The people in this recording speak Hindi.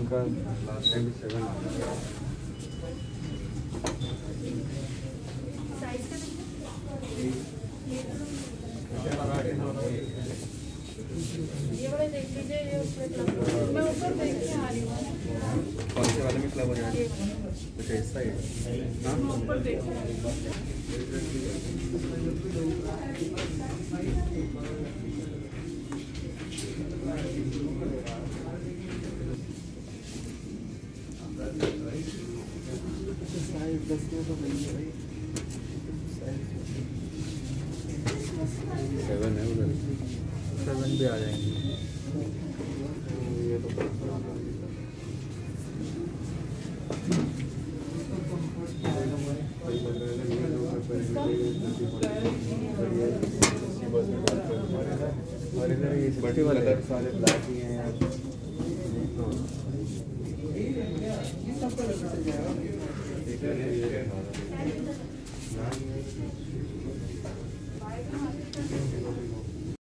उनका लास्ट टाइम 7 ये वाले देख लीजिए, ये उसमें मैं ऊपर देख के आ रही हूँ। कौन से वाले में क्लब हो जाएगा? कुछ ऐसा ही हाँ ऊपर देख के आ रही हूँ। 7 है उधर 7 पे आ जाएंगे। ये तो और इधर ये बड़े वाले सारे ब्लैक ही हैं यार।